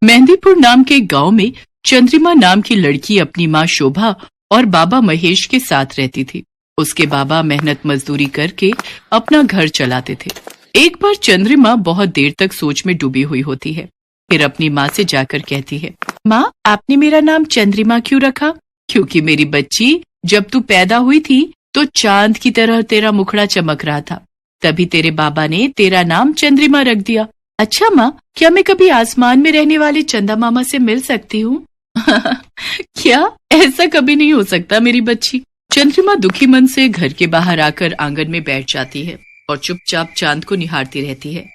मेहंदीपुर नाम के गांव में चंद्रिमा नाम की लड़की अपनी माँ शोभा और बाबा महेश के साथ रहती थी। उसके बाबा मेहनत मजदूरी करके अपना घर चलाते थे। एक बार चंद्रिमा बहुत देर तक सोच में डूबी हुई होती है। फिर अपनी माँ से जाकर कहती है, माँ, आपने मेरा नाम चंद्रिमा क्यों रखा? क्योंकि मेरी बच्ची, जब तू पैदा हुई थी तो चांद की तरह तेरा मुखड़ा चमक रहा था, तभी तेरे बाबा ने तेरा नाम चंद्रिमा रख दिया। अच्छा माँ, क्या मैं कभी आसमान में रहने वाले चंदा मामा से मिल सकती हूँ? क्या? ऐसा कभी नहीं हो सकता मेरी बच्ची। चंद्रिमा दुखी मन से घर के बाहर आकर आंगन में बैठ जाती है और चुपचाप चांद को निहारती रहती है।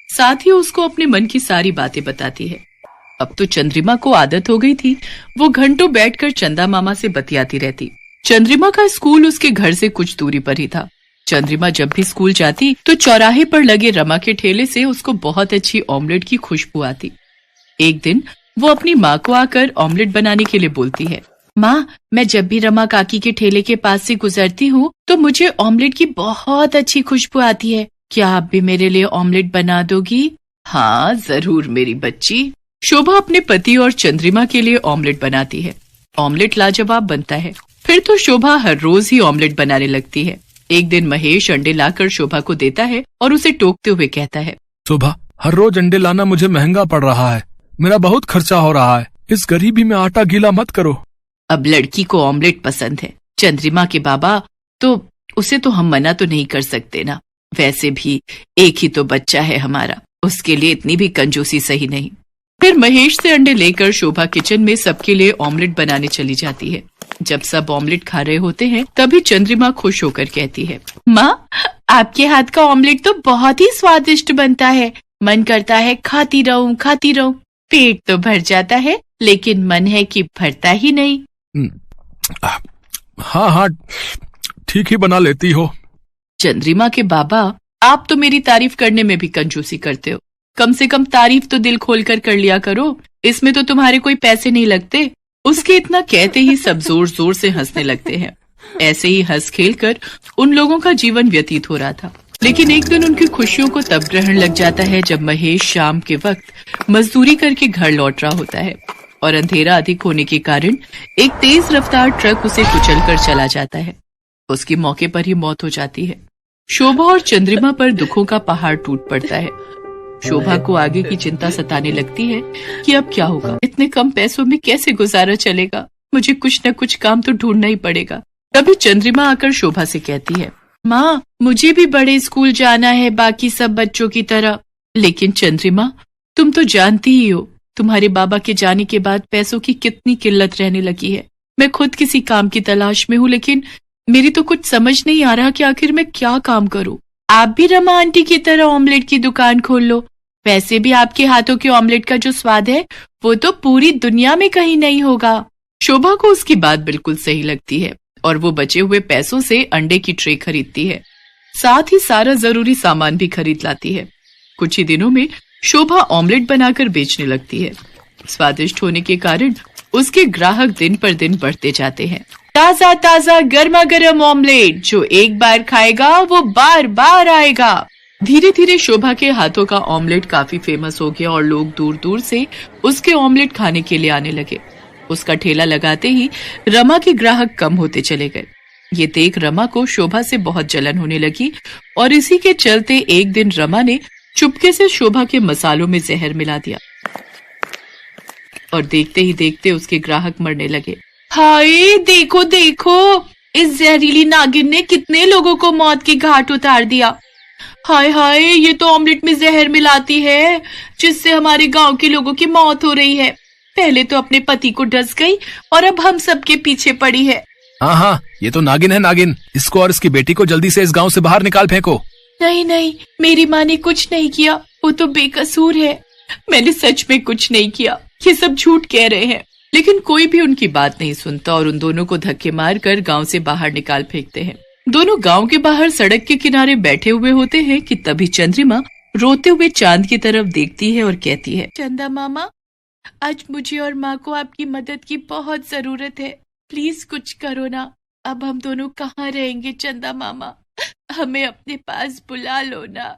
साथ ही उसको अपने मन की सारी बातें बताती है। अब तो चंद्रिमा को आदत हो गई थी, वो घंटों बैठकर चंदा मामा से बतियाती रहती। चंद्रिमा का स्कूल उसके घर से कुछ दूरी पर ही था। चंद्रिमा जब भी स्कूल जाती तो चौराहे पर लगे रमा के ठेले से उसको बहुत अच्छी ऑमलेट की खुशबू आती। एक दिन वो अपनी माँ को आकर ऑमलेट बनाने के लिए बोलती है, माँ, मैं जब भी रमा काकी के ठेले के पास से गुजरती हूँ तो मुझे ऑमलेट की बहुत अच्छी खुशबू आती है। क्या आप भी मेरे लिए ऑमलेट बना दोगी? हाँ जरूर मेरी बच्ची। शोभा अपने पति और चंद्रिमा के लिए ऑमलेट बनाती है। ऑमलेट लाजवाब बनता है। फिर तो शोभा हर रोज ही ऑमलेट बनाने लगती है। एक दिन महेश अंडे लाकर शोभा को देता है और उसे टोकते हुए कहता है, शोभा, हर रोज अंडे लाना मुझे महंगा पड़ रहा है। मेरा बहुत खर्चा हो रहा है। इस गरीबी में आटा गीला मत करो। अब लड़की को ऑमलेट पसंद है, चंद्रिमा के बाबा, तो उसे तो हम मना तो नहीं कर सकते ना। वैसे भी एक ही तो बच्चा है हमारा, उसके लिए इतनी भी कंजूसी सही नहीं। फिर महेश से अंडे लेकर शोभा किचन में सबके लिए ऑमलेट बनाने चली जाती है। जब सब ऑमलेट खा रहे होते हैं तभी चंद्रिमा खुश होकर कहती है, माँ, आपके हाथ का ऑमलेट तो बहुत ही स्वादिष्ट बनता है। मन करता है खाती रहूं खाती रहूं। पेट तो भर जाता है लेकिन मन है कि भरता ही नहीं। हाँ हाँ, ठीक ही बना लेती हो। चंद्रिमा के बाबा, आप तो मेरी तारीफ करने में भी कंजूसी करते हो। कम से कम तारीफ तो दिल खोलकर कर लिया करो, इसमें तो तुम्हारे कोई पैसे नहीं लगते। उसके इतना कहते ही सब जोर जोर से हंसने लगते हैं। ऐसे ही हंस खेल कर उन लोगों का जीवन व्यतीत हो रहा था। लेकिन एक दिन उनकी खुशियों को तब ग्रहण लग जाता है जब महेश शाम के वक्त मजदूरी करके घर लौट रहा होता है और अंधेरा अधिक होने के कारण एक तेज रफ्तार ट्रक उसे कुचल कर चला जाता है। उसकी मौके पर ही मौत हो जाती है। शोभा और चंद्रिमा पर दुखों का पहाड़ टूट पड़ता है। शोभा को आगे की चिंता सताने लगती है कि अब क्या होगा, इतने कम पैसों में कैसे गुजारा चलेगा, मुझे कुछ न कुछ काम तो ढूंढना ही पड़ेगा। तभी चंद्रिमा आकर शोभा से कहती है, माँ, मुझे भी बड़े स्कूल जाना है बाकी सब बच्चों की तरह। लेकिन चंद्रिमा, तुम तो जानती ही हो, तुम्हारे बाबा के जाने के बाद पैसों की कितनी किल्लत रहने लगी है। मैं खुद किसी काम की तलाश में हूँ, लेकिन मेरी तो कुछ समझ नहीं आ रहा कि आखिर मैं क्या काम करूँ। आप भी रमा आंटी की तरह ऑमलेट की दुकान खोल लो। वैसे भी आपके हाथों के ऑमलेट का जो स्वाद है वो तो पूरी दुनिया में कहीं नहीं होगा। शोभा को उसकी बात बिल्कुल सही लगती है और वो बचे हुए पैसों से अंडे की ट्रे खरीदती है। साथ ही सारा जरूरी सामान भी खरीद लाती है। कुछ ही दिनों में शोभा ऑमलेट बनाकर बेचने लगती है। स्वादिष्ट होने के कारण उसके ग्राहक दिन पर दिन बढ़ते जाते हैं। ताजा ताजा गर्मा गर्म ऑमलेट, जो एक बार खाएगा वो बार बार आएगा। धीरे धीरे शोभा के हाथों का ऑमलेट काफी फेमस हो गया और लोग दूर दूर से उसके ऑमलेट खाने के लिए आने लगे। उसका ठेला लगाते ही रमा के ग्राहक कम होते चले गए। ये देख रमा को शोभा से बहुत जलन होने लगी और इसी के चलते एक दिन रमा ने चुपके से शोभा के मसालों में जहर मिला दिया और देखते ही देखते उसके ग्राहक मरने लगे। हाय देखो देखो, इस जहरीली नागिन ने कितने लोगों को मौत की घाट उतार दिया। हाय हाय, ये तो ऑमलेट में जहर मिलाती है जिससे हमारे गांव के लोगों की मौत हो रही है। पहले तो अपने पति को डस गई और अब हम सबके पीछे पड़ी है। हाँ हाँ, ये तो नागिन है नागिन। इसको और इसकी बेटी को जल्दी से इस गांव से बाहर निकाल फेंको। नहीं नहीं, मेरी माँ ने कुछ नहीं किया, वो तो बेकसूर है। मैंने सच में कुछ नहीं किया, ये सब झूठ कह रहे हैं। लेकिन कोई भी उनकी बात नहीं सुनता और उन दोनों को धक्के मारकर गांव से बाहर निकाल फेंकते हैं। दोनों गांव के बाहर सड़क के किनारे बैठे हुए होते हैं कि तभी चंद्रिमा रोते हुए चांद की तरफ देखती है और कहती है, चंदा मामा, आज मुझे और माँ को आपकी मदद की बहुत जरूरत है। प्लीज कुछ करो ना। अब हम दोनों कहाँ रहेंगे चंदा मामा, हमें अपने पास बुला लो ना।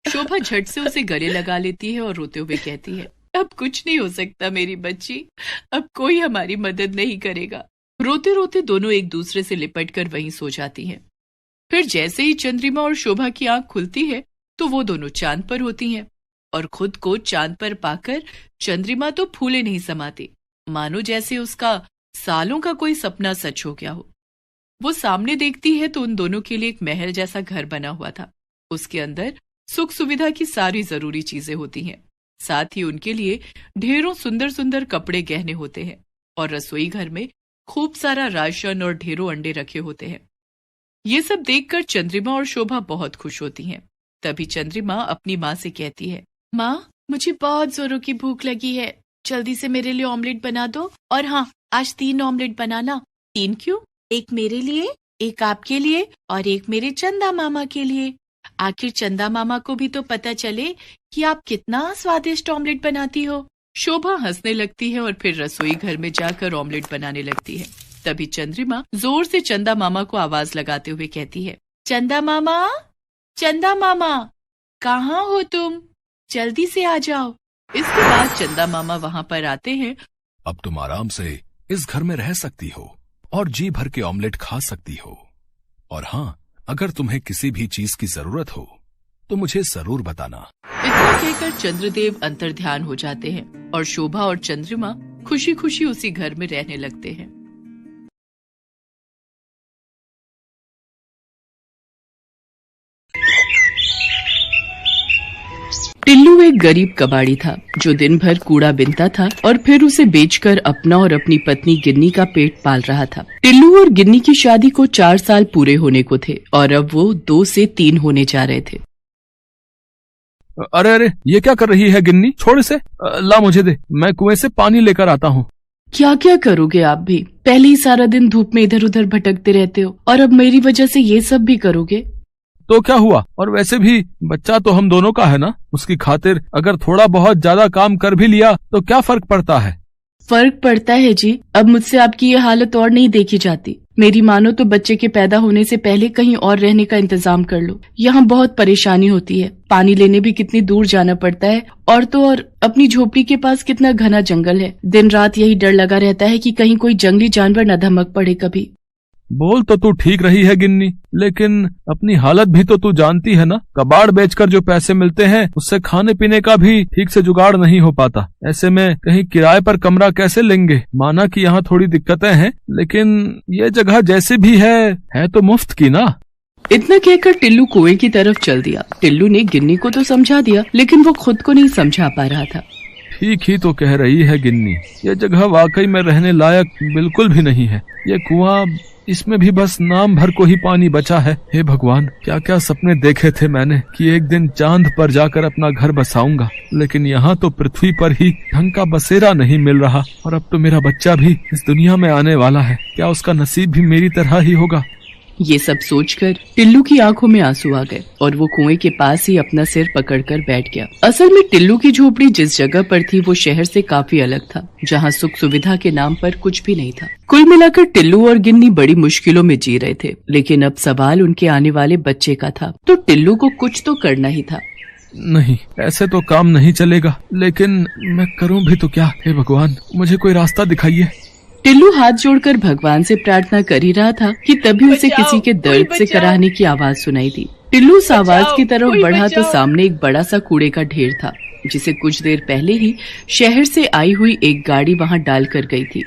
शोभा झट से उसे गले लगा लेती है और रोते हुए कहती है, अब कुछ नहीं हो सकता मेरी बच्ची, अब कोई हमारी मदद नहीं करेगा। रोते रोते दोनों एक दूसरे से लिपट कर वहीं सो जाती हैं। फिर जैसे ही चंद्रिमा और शोभा की आंख खुलती है तो वो दोनों चांद पर होती हैं और खुद को चांद पर पाकर चंद्रिमा तो फूले नहीं समाती, मानो जैसे उसका सालों का कोई सपना सच हो गया हो। वो सामने देखती है तो उन दोनों के लिए एक महल जैसा घर बना हुआ था। उसके अंदर सुख सुविधा की सारी जरूरी चीजें होती हैं। साथ ही उनके लिए ढेरों सुंदर सुंदर कपड़े गहने होते हैं और रसोई घर में खूब सारा राशन और ढेरों अंडे रखे होते हैं। ये सब देखकर चंद्रिमा और शोभा बहुत खुश होती हैं। तभी चंद्रिमा अपनी माँ से कहती है, माँ, मुझे बहुत जोरों की भूख लगी है, जल्दी से मेरे लिए ऑमलेट बना दो। और हाँ, आज 3 ऑमलेट बनाना। 3 क्यों? एक मेरे लिए, एक आपके लिए और एक मेरे चंदा मामा के लिए। आखिर चंदा मामा को भी तो पता चले कि आप कितना स्वादिष्ट ऑमलेट बनाती हो। शोभा हंसने लगती है और फिर रसोई घर में जाकर ऑमलेट बनाने लगती है। तभी चंद्रिमा जोर से चंदा मामा को आवाज लगाते हुए कहती है, चंदा मामा, चंदा मामा, कहाँ हो तुम? जल्दी से आ जाओ। इसके बाद चंदा मामा वहाँ पर आते हैं। अब तुम आराम से इस घर में रह सकती हो और जी भर के ऑमलेट खा सकती हो। और हाँ, अगर तुम्हें किसी भी चीज की जरूरत हो तो मुझे जरूर बताना। इतना कहकर चंद्रदेव अंतर्ध्यान हो जाते हैं और शोभा और चंद्रिमा खुशी खुशी उसी घर में रहने लगते हैं। टिल्लू एक गरीब कबाड़ी था जो दिन भर कूड़ा बिनता था और फिर उसे बेचकर अपना और अपनी पत्नी गिन्नी का पेट पाल रहा था। टिल्लू और गिन्नी की शादी को 4 साल पूरे होने को थे और अब वो 2 से 3 होने जा रहे थे। अरे अरे, ये क्या कर रही है गिन्नी? छोड़ इसे, ला मुझे दे, मैं कुएं से पानी लेकर आता हूँ। क्या क्या करोगे आप भी? पहले ही सारा दिन धूप में इधर उधर भटकते रहते हो और अब मेरी वजह से ये सब भी करोगे? तो क्या हुआ? और वैसे भी बच्चा तो हम दोनों का है ना, उसकी खातिर अगर थोड़ा बहुत ज्यादा काम कर भी लिया तो क्या फर्क पड़ता है? फर्क पड़ता है जी। अब मुझसे आपकी ये हालत और नहीं देखी जाती। मेरी मानो तो बच्चे के पैदा होने से पहले कहीं और रहने का इंतजाम कर लो। यहाँ बहुत परेशानी होती है, पानी लेने भी कितनी दूर जाना पड़ता है और तो और अपनी झोपड़ी के पास कितना घना जंगल है। दिन रात यही डर लगा रहता है कि कहीं कोई जंगली जानवर न धमक पड़े कभी। बोल तो तू ठीक रही है गिन्नी, लेकिन अपनी हालत भी तो तू जानती है ना। कबाड़ बेचकर जो पैसे मिलते हैं उससे खाने पीने का भी ठीक से जुगाड़ नहीं हो पाता। ऐसे में कहीं किराए पर कमरा कैसे लेंगे? माना कि यहाँ थोड़ी दिक्कतें हैं, लेकिन ये जगह जैसे भी है तो मुफ्त की ना। इतना कहकर टिल्लू कुएं की तरफ चल दिया। टिल्लू ने गिन्नी को तो समझा दिया, लेकिन वो खुद को नहीं समझा पा रहा था। ठीक ही तो कह रही है गिन्नी, ये जगह वाकई में रहने लायक बिल्कुल भी नहीं है। ये कुआं, इसमें भी बस नाम भर को ही पानी बचा है। हे भगवान, क्या क्या सपने देखे थे मैंने कि एक दिन चांद पर जाकर अपना घर बसाऊंगा, लेकिन यहाँ तो पृथ्वी पर ही ढंग का बसेरा नहीं मिल रहा। और अब तो मेरा बच्चा भी इस दुनिया में आने वाला है, क्या उसका नसीब भी मेरी तरह ही होगा? ये सब सोचकर टिल्लू की आंखों में आंसू आ गए और वो कुएं के पास ही अपना सिर पकड़कर बैठ गया। असल में टिल्लू की झोपड़ी जिस जगह पर थी वो शहर से काफी अलग था, जहाँ सुख सुविधा के नाम पर कुछ भी नहीं था। कुल मिलाकर टिल्लू और गिन्नी बड़ी मुश्किलों में जी रहे थे, लेकिन अब सवाल उनके आने वाले बच्चे का था, तो टिल्लू को कुछ तो करना ही था। नहीं, ऐसे तो काम नहीं चलेगा, लेकिन मैं करूँ भी तो क्या? हे भगवान, मुझे कोई रास्ता दिखाइए। टिल्लू हाथ जोड़कर भगवान से प्रार्थना कर ही रहा था कि तभी उसे किसी के दर्द से कराहने की आवाज सुनाई दी। टिल्लू उस आवाज की तरफ बढ़ा तो सामने एक बड़ा सा कूड़े का ढेर था, जिसे कुछ देर पहले ही शहर से आई हुई एक गाड़ी वहां डाल कर गई थी।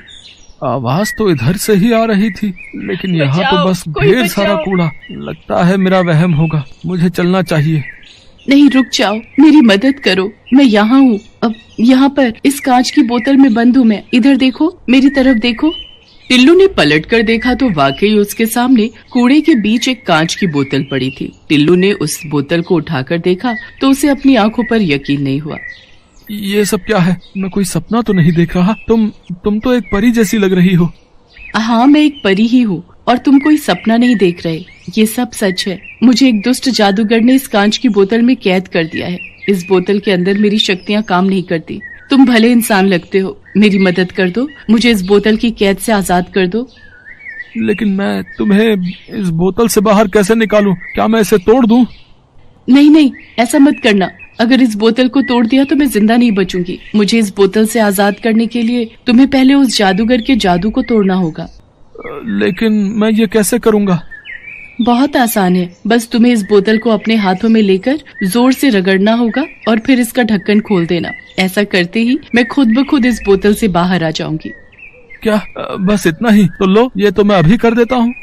आवाज तो इधर से ही आ रही थी, लेकिन यहाँ तो बस ढेर सारा कूड़ा। लगता है मेरा वहम होगा, मुझे चलना चाहिए। नहीं, रुक जाओ, मेरी मदद करो, मैं यहाँ हूँ। अब यहाँ पर इस कांच की बोतल में बंद हूँ मैं। इधर देखो, मेरी तरफ देखो। टिल्लू ने पलटकर देखा तो वाकई उसके सामने कूड़े के बीच एक कांच की बोतल पड़ी थी। टिल्लू ने उस बोतल को उठाकर देखा तो उसे अपनी आंखों पर यकीन नहीं हुआ। ये सब क्या है? मैं कोई सपना तो नहीं देख रहा? तुम तो एक परी जैसी लग रही हो। हाँ, मैं एक परी ही हूँ और तुम कोई सपना नहीं देख रहे। ये सब सच है। मुझे एक दुष्ट जादूगर ने इस कांच की बोतल में कैद कर दिया है। इस बोतल के अंदर मेरी शक्तियाँ काम नहीं करती। तुम भले इंसान लगते हो, मेरी मदद कर दो, मुझे इस बोतल की कैद से आजाद कर दो। लेकिन मैं तुम्हें इस बोतल से बाहर कैसे निकालूं? क्या मैं इसे तोड़ दूं? नहीं नहीं, ऐसा मत करना। अगर इस बोतल को तोड़ दिया तो मैं जिंदा नहीं बचूंगी। मुझे इस बोतल से आजाद करने के लिए तुम्हें पहले उस जादूगर के जादू को तोड़ना होगा। लेकिन मैं ये कैसे करूँगा? बहुत आसान है, बस तुम्हें इस बोतल को अपने हाथों में लेकर जोर से रगड़ना होगा और फिर इसका ढक्कन खोल देना। ऐसा करते ही मैं खुद ब खुद इस बोतल से बाहर आ जाऊंगी। क्या बस इतना ही? तो लो, ये तो मैं अभी कर देता हूँ।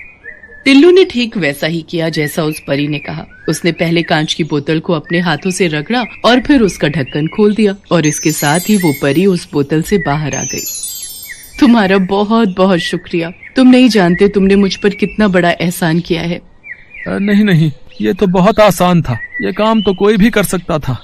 टिल्लू ने ठीक वैसा ही किया जैसा उस परी ने कहा। उसने पहले कांच की बोतल को अपने हाथों से रगड़ा और फिर उसका ढक्कन खोल दिया और इसके साथ ही वो परी उस बोतल से बाहर आ गई। तुम्हारा बहुत बहुत शुक्रिया। तुम नहीं जानते तुमने मुझ पर कितना बड़ा एहसान किया है। नहीं नहीं, ये तो बहुत आसान था। ये काम तो कोई भी कर सकता था।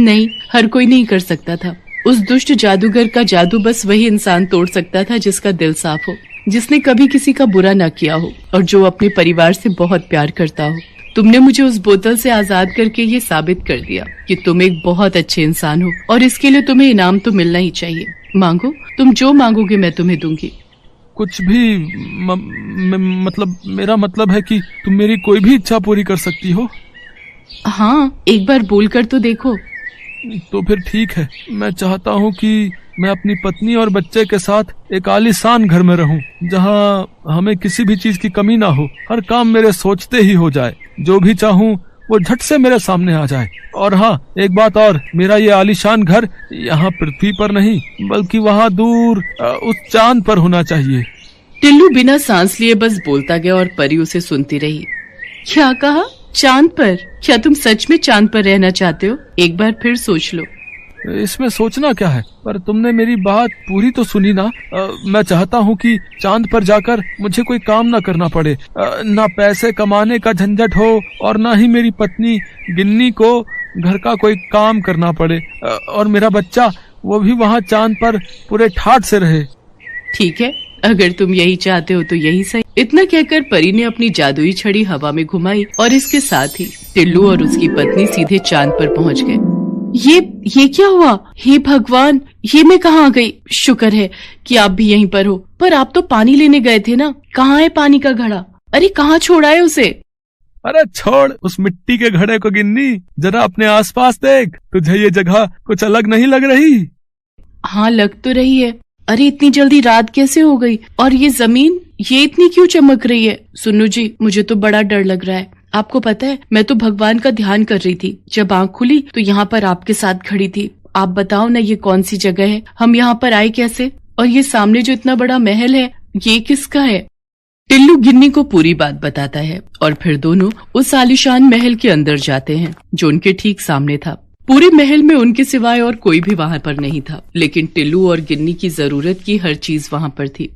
नहीं, हर कोई नहीं कर सकता था। उस दुष्ट जादूगर का जादू बस वही इंसान तोड़ सकता था जिसका दिल साफ हो, जिसने कभी किसी का बुरा न किया हो और जो अपने परिवार से बहुत प्यार करता हो। तुमने मुझे उस बोतल से आजाद करके ये साबित कर दिया कि तुम एक बहुत अच्छे इंसान हो और इसके लिए तुम्हें इनाम तो मिलना ही चाहिए। मांगो, तुम जो मांगोगे मैं तुम्हें दूंगी। कुछ भी मतलब मेरा मतलब है कि तुम मेरी कोई भी इच्छा पूरी कर सकती हो। हाँ, एक बार बोल कर तो देखो। तो फिर ठीक है। मैं चाहता हूँ कि मैं अपनी पत्नी और बच्चे के साथ एक आलीशान घर में रहूं, जहाँ हमें किसी भी चीज की कमी ना हो। हर काम मेरे सोचते ही हो जाए। जो भी चाहूँ वो झट से मेरे सामने आ जाए। और हाँ, एक बात और, मेरा ये आलीशान घर यहाँ पृथ्वी पर नहीं बल्कि वहाँ दूर उस चांद पर होना चाहिए। टिल्लू बिना सांस लिए बस बोलता गया और परी उसे सुनती रही। क्या कहा? चांद पर? क्या तुम सच में चांद पर रहना चाहते हो? एक बार फिर सोच लो। इसमें सोचना क्या है? पर तुमने मेरी बात पूरी तो सुनी ना। मैं चाहता हूँ कि चांद पर जाकर मुझे कोई काम ना करना पड़े, ना पैसे कमाने का झंझट हो और ना ही मेरी पत्नी गिन्नी को घर का कोई काम करना पड़े, और मेरा बच्चा वो भी वहाँ चांद पर पूरे ठाठ से रहे। ठीक है, अगर तुम यही चाहते हो तो यही सही। इतना कहकर परी ने अपनी जादुई छड़ी हवा में घुमाई और इसके साथ ही टिल्लू और उसकी पत्नी सीधे चांद पर पहुँच गए। ये क्या हुआ? हे भगवान, ये मैं कहाँ आ गई? शुक्र है कि आप भी यहीं पर हो। पर आप तो पानी लेने गए थे ना? कहाँ है पानी का घड़ा? अरे कहाँ छोड़ा है उसे? अरे छोड़ उस मिट्टी के घड़े को गिन्नी, जरा अपने आसपास देख। तुझे ये जगह कुछ अलग नहीं लग रही? हाँ, लग तो रही है। अरे इतनी जल्दी रात कैसे हो गई? और ये जमीन, ये इतनी क्यों चमक रही है? सुनो जी, मुझे तो बड़ा डर लग रहा है। आपको पता है, मैं तो भगवान का ध्यान कर रही थी। जब आंख खुली तो यहाँ पर आपके साथ खड़ी थी। आप बताओ ना, ये कौन सी जगह है? हम यहाँ पर आए कैसे? और ये सामने जो इतना बड़ा महल है, ये किसका है? टिल्लू गिन्नी को पूरी बात बताता है और फिर दोनों उस आलीशान महल के अंदर जाते हैं जो उनके ठीक सामने था। पूरे महल में उनके सिवाय और कोई भी वहाँ पर नहीं था, लेकिन टिल्लू और गिन्नी की जरूरत की हर चीज वहाँ पर थी।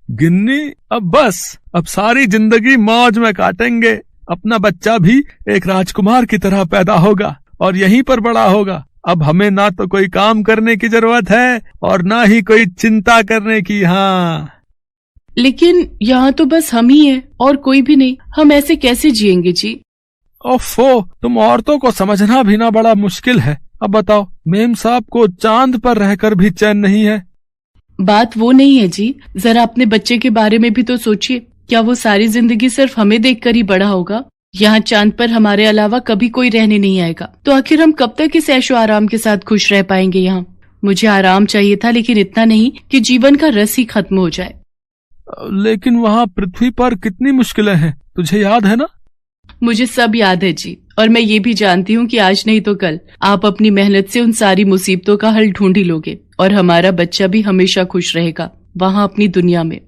गिन्नी, अब सारी जिंदगी मौज में काटेंगे। अपना बच्चा भी एक राजकुमार की तरह पैदा होगा और यहीं पर बड़ा होगा। अब हमें ना तो कोई काम करने की जरूरत है और ना ही कोई चिंता करने की। हाँ, लेकिन यहाँ तो बस हम ही हैं और कोई भी नहीं। हम ऐसे कैसे जिएंगे जी? ओफो, तुम औरतों को समझना भी ना बड़ा मुश्किल है। अब बताओ, मेम साहब को चांद पर रहकर भी चैन नहीं है। बात वो नहीं है जी, जरा अपने बच्चे के बारे में भी तो सोचिए। क्या वो सारी जिंदगी सिर्फ हमें देखकर ही बड़ा होगा? यहाँ चांद पर हमारे अलावा कभी कोई रहने नहीं आएगा, तो आखिर हम कब तक इस ऐशो आराम के साथ खुश रह पाएंगे यहाँ? मुझे आराम चाहिए था, लेकिन इतना नहीं कि जीवन का रस ही खत्म हो जाए। लेकिन वहाँ पृथ्वी पर कितनी मुश्किलें हैं, तुझे याद है ना? मुझे सब याद है जी, और मैं ये भी जानती हूँ कि आज नहीं तो कल आप अपनी मेहनत से उन सारी मुसीबतों का हल ढूंढ ही लोगे और हमारा बच्चा भी हमेशा खुश रहेगा वहाँ अपनी दुनिया में।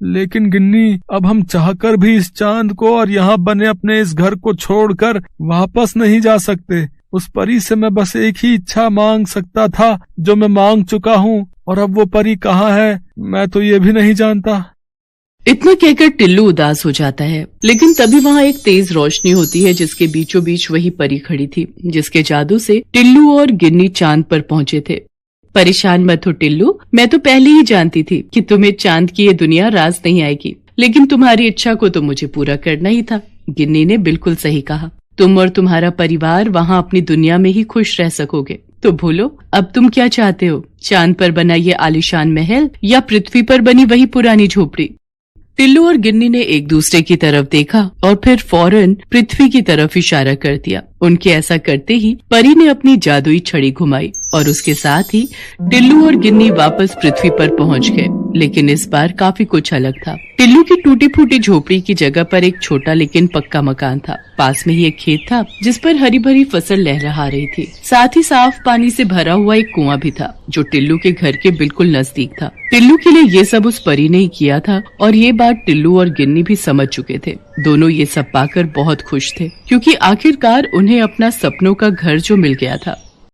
लेकिन गिन्नी, अब हम चाहकर भी इस चांद को और यहाँ बने अपने इस घर को छोड़कर वापस नहीं जा सकते। उस परी से मैं बस एक ही इच्छा मांग सकता था जो मैं मांग चुका हूँ, और अब वो परी कहाँ है मैं तो ये भी नहीं जानता। इतना कहकर टिल्लू उदास हो जाता है, लेकिन तभी वहाँ एक तेज रोशनी होती है जिसके बीचों बीच वही परी खड़ी थी जिसके जादू से टिल्लू और गिन्नी चांद पर पहुँचे थे। परेशान मत हो टिल्लू, मैं तो पहले ही जानती थी कि तुम्हें चांद की ये दुनिया रास नहीं आएगी, लेकिन तुम्हारी इच्छा को तो मुझे पूरा करना ही था। गिन्नी ने बिल्कुल सही कहा। तुम और तुम्हारा परिवार वहाँ अपनी दुनिया में ही खुश रह सकोगे। तो बोलो, अब तुम क्या चाहते हो? चांद पर बना ये आलीशान महल या पृथ्वी पर बनी वही पुरानी झोपड़ी? टिल्लू और गिन्नी ने एक दूसरे की तरफ देखा और फिर फौरन पृथ्वी की तरफ इशारा कर दिया। उनके ऐसा करते ही परी ने अपनी जादुई छड़ी घुमाई और उसके साथ ही टिल्लू और गिन्नी वापस पृथ्वी पर पहुंच गए। लेकिन इस बार काफी कुछ अलग था। टिल्लू की टूटी फूटी झोपड़ी की जगह पर एक छोटा लेकिन पक्का मकान था। पास में ही एक खेत था जिस पर हरी भरी फसल लहरा रही थी। साथ ही साफ पानी से भरा हुआ एक कुआं भी था जो टिल्लू के घर के बिल्कुल नजदीक था। टिल्लू के लिए ये सब उस परी ने ही किया था और ये बात टिल्लू और गिन्नी भी समझ चुके थे। दोनों ये सब पाकर बहुत खुश थे क्योंकि आखिरकार उन्हें अपना सपनों का घर जो मिल गया था।